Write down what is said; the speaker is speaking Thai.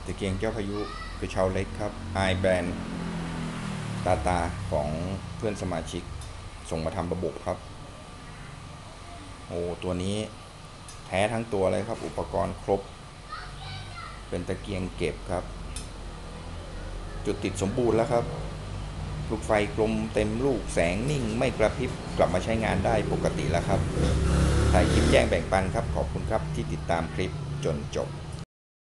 ตะเกียงแก้วพายุกระเช้าเล็กครับไอแบรนด์ตาของเพื่อนสมาชิกส่งมาทำระบบครับโอ้ตัวนี้แท้ทั้งตัวเลยครับอุปกรณ์ครบเป็นตะเกียงเก็บครับจุดติดสมบูรณ์แล้วครับลูกไฟกลมเต็มลูกแสงนิ่งไม่กระพริบกลับมาใช้งานได้ปกติแล้วครับถ่ายคลิปแจ้งแบ่งปันครับขอบคุณครับที่ติดตามคลิปจนจบ